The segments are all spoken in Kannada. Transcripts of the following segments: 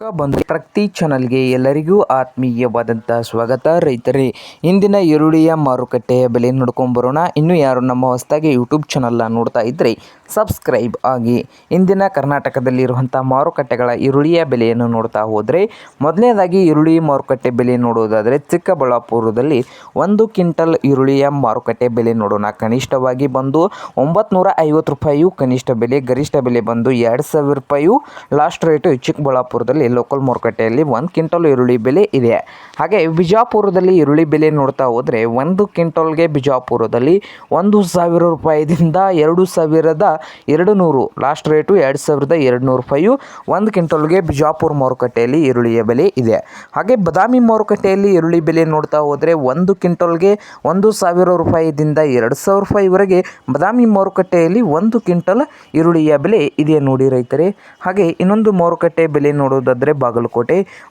ಬಂದು ಪ್ರತಿ ಚಾನಲ್ಗೆ ಎಲ್ಲರಿಗೂ ಆತ್ಮೀಯವಾದಂಥ ಸ್ವಾಗತ. ರೈತರೇ, ಇಂದಿನ ಈರುಳ್ಳಿಯ ಮಾರುಕಟ್ಟೆಯ ಬೆಲೆ ನೋಡ್ಕೊಂಬರೋಣ. ಇನ್ನು ಯಾರು ನಮ್ಮ ಹೊಸದಾಗಿ ಯೂಟ್ಯೂಬ್ ಚಾನಲ್ನ ನೋಡ್ತಾ ಇದ್ದರೆ ಸಬ್ಸ್ಕ್ರೈಬ್ ಆಗಿ. ಇಂದಿನ ಕರ್ನಾಟಕದಲ್ಲಿರುವಂಥ ಮಾರುಕಟ್ಟೆಗಳ ಈರುಳ್ಳಿಯ ಬೆಲೆಯನ್ನು ನೋಡ್ತಾ ಹೋದರೆ, ಮೊದಲನೇದಾಗಿ ಈರುಳ್ಳಿ ಮಾರುಕಟ್ಟೆ ಬೆಲೆ ನೋಡೋದಾದರೆ ಚಿಕ್ಕಬಳ್ಳಾಪುರದಲ್ಲಿ 1 ಕ್ವಿಂಟಲ್ ಈರುಳ್ಳಿಯ ಮಾರುಕಟ್ಟೆ ಬೆಲೆ ನೋಡೋಣ. ಕನಿಷ್ಠವಾಗಿ ಬಂದು 950 ರೂಪಾಯಿಯು ಕನಿಷ್ಠ ಬೆಲೆ, ಗರಿಷ್ಠ ಬೆಲೆ ಬಂದು 2000 ರೂಪಾಯಿಯು ಲಾಸ್ಟ್ ರೇಟು ಚಿಕ್ಕಬಳ್ಳಾಪುರದಲ್ಲಿ ಲೋಕಲ್ ಮಾರುಕಟ್ಟೆಯಲ್ಲಿ 1 ಕ್ವಿಂಟಲ್ ಈರುಳ್ಳಿ ಬೆಲೆ ಇದೆ. ಹಾಗೆ ಬಿಜಾಪುರದಲ್ಲಿ ಈರುಳ್ಳಿ ಬೆಲೆ ನೋಡ್ತಾ ಹೋದರೆ 1 ಕ್ವಿಂಟಲ್ಗೆ ಬಿಜಾಪುರದಲ್ಲಿ 1000 ರೂಪಾಯಿದಿಂದ 2200, ಲಾಸ್ಟ್ ರೇಟು 2200 ರೂಪಾಯಿಯು 1 ಕ್ವಿಂಟಲ್ಗೆ ಬಿಜಾಪುರ ಮಾರುಕಟ್ಟೆಯಲ್ಲಿ ಈರುಳ್ಳಿಯ ಬೆಲೆ ಇದೆ. ಹಾಗೆ ಬದಾಮಿ ಮಾರುಕಟ್ಟೆಯಲ್ಲಿ ಈರುಳ್ಳಿ ಬೆಲೆ ನೋಡ್ತಾ ಹೋದರೆ 1 ಕ್ವಿಂಟಲ್ಗೆ 1000 ರೂಪಾಯಿದಿಂದ 2000 ರೂಪಾಯಿವರೆಗೆ ಬದಾಮಿ ಮಾರುಕಟ್ಟೆಯಲ್ಲಿ 1 ಕ್ವಿಂಟಲ್ ಈರುಳ್ಳಿಯ ಬೆಲೆ ಇದೆ ನೋಡಿ ರೈತರೇ. ಹಾಗೆ ಇನ್ನೊಂದು ಮಾರುಕಟ್ಟೆ ಬೆಲೆ ನೋಡೋದಾದರೆ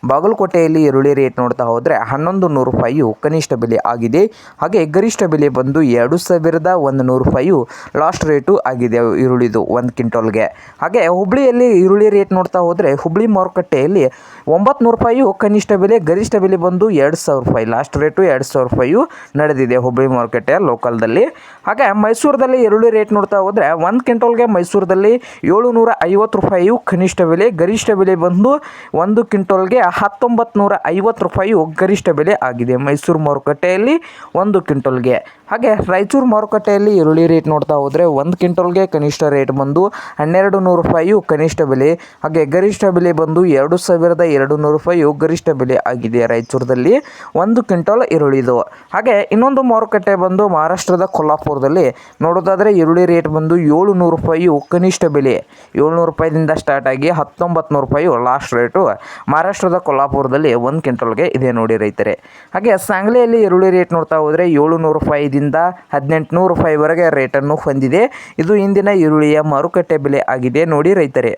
ಬಾಗಲಕೋಟೆಯಲ್ಲಿ ಈರುಳ್ಳಿ ರೇಟ್ ನೋಡ್ತಾ ಹೋದರೆ 1100 ರೂಪಾಯಿಯು ಕನಿಷ್ಠ ಬೆಲೆ ಆಗಿದೆ. ಹಾಗೆ ಗರಿಷ್ಠ ಬೆಲೆ ಬಂದು 2100 ರೂಪಾಯಿಯು ಲಾಸ್ಟ್ ರೇಟು ಆಗಿದೆ ಈರುಳ್ಳಿದು 1 ಕ್ವಿಂಟಲ್ಗೆ. ಹಾಗೆ ಹುಬ್ಳಿಯಲ್ಲಿ ಈರುಳ್ಳಿ ರೇಟ್ ನೋಡ್ತಾ ಹೋದರೆ ಹುಬ್ಳಿ ಮಾರುಕಟ್ಟೆಯಲ್ಲಿ 900 ರೂಪಾಯಿಯು ಕನಿಷ್ಠ ಬೆಲೆ, ಗರಿಷ್ಠ ಬೆಲೆ ಬಂದು 2000 ರೂಪಾಯಿ, ಲಾಸ್ಟ್ ರೇಟು 2000 ರೂಪಾಯಿಯು ನಡೆದಿದೆ ಹುಬ್ಳಿ ಮಾರುಕಟ್ಟೆಯ ಲೋಕಲ್ದಲ್ಲಿ. ಹಾಗೆ ಮೈಸೂರದಲ್ಲಿ ಈರುಳ್ಳಿ ರೇಟ್ ನೋಡ್ತಾ ಹೋದರೆ 1 ಕ್ವಿಂಟಲ್ಗೆ ಮೈಸೂರದಲ್ಲಿ 750 ರೂಪಾಯಿಯು ಕನಿಷ್ಠ ಬೆಲೆ, ಗರಿಷ್ಠ ಬೆಲೆ ಬಂದು 1 ಕ್ವಿಂಟಲ್ಗೆ 1950 ರೂಪಾಯಿಯು ಗರಿಷ್ಠ ಬೆಲೆ ಆಗಿದೆ ಮೈಸೂರು ಮಾರುಕಟ್ಟೆಯಲ್ಲಿ 1 ಕ್ವಿಂಟಲ್ಗೆ. ಹಾಗೆ ರಾಯಚೂರು ಮಾರುಕಟ್ಟೆಯಲ್ಲಿ ಈರುಳ್ಳಿ ರೇಟ್ ನೋಡ್ತಾ ಹೋದರೆ 1 ಕ್ವಿಂಟಲ್ಗೆ ಕನಿಷ್ಠ ರೇಟ್ ಬಂದು 1200 ರೂಪಾಯಿಯು ಕನಿಷ್ಠ ಬೆಲೆ, ಹಾಗೆ ಗರಿಷ್ಠ ಬೆಲೆ ಬಂದು 2200 ರೂಪಾಯಿಯು ಗರಿಷ್ಠ ಬೆಲೆ ಆಗಿದೆ ರಾಯಚೂರದಲ್ಲಿ 1 ಕ್ವಿಂಟಲ್ ಈರುಳ್ಳಿದು. ಹಾಗೆ ಇನ್ನೊಂದು ಮಾರುಕಟ್ಟೆ ಬಂದು ಮಹಾರಾಷ್ಟ್ರದ ಕೊಲ್ಲಾಪುರದಲ್ಲಿ ನೋಡೋದಾದರೆ ಈರುಳ್ಳಿ ರೇಟ್ ಬಂದು 700 ರೂಪಾಯಿಯು ಕನಿಷ್ಠ ಬೆಲೆ, 700 ರೂಪಾಯಿದಿಂದ ಸ್ಟಾರ್ಟ್ ಆಗಿ 1900 ರೂಪಾಯಿ ಲಾಸ್ಟ್ ರೇಟು ಮಹಾರಾಷ್ಟ್ರದ ಕೊಲ್ಲಾಪುರದಲ್ಲಿ 1 ಕ್ವಿಂಟಲ್ಗೆ ಇದೆ ನೋಡಿ ರೈತರೇ. ಹಾಗೆ ಸಾಂಗ್ಲಿಯಲ್ಲಿ ಈರುಳ್ಳಿ ರೇಟ್ ನೋಡ್ತಾ ಹೋದರೆ 700 ರೂಪಾಯಿದಿಂದ 1800 ರೂಪಾಯಿವರೆಗೆ ರೇಟನ್ನು ಹೊಂದಿದೆ. ಇದು ಇಂದಿನ ಈರುಳ್ಳಿಯ ಮಾರುಕಟ್ಟೆ ಬೆಲೆ ಆಗಿದೆ ನೋಡಿ ರೈತರೇ.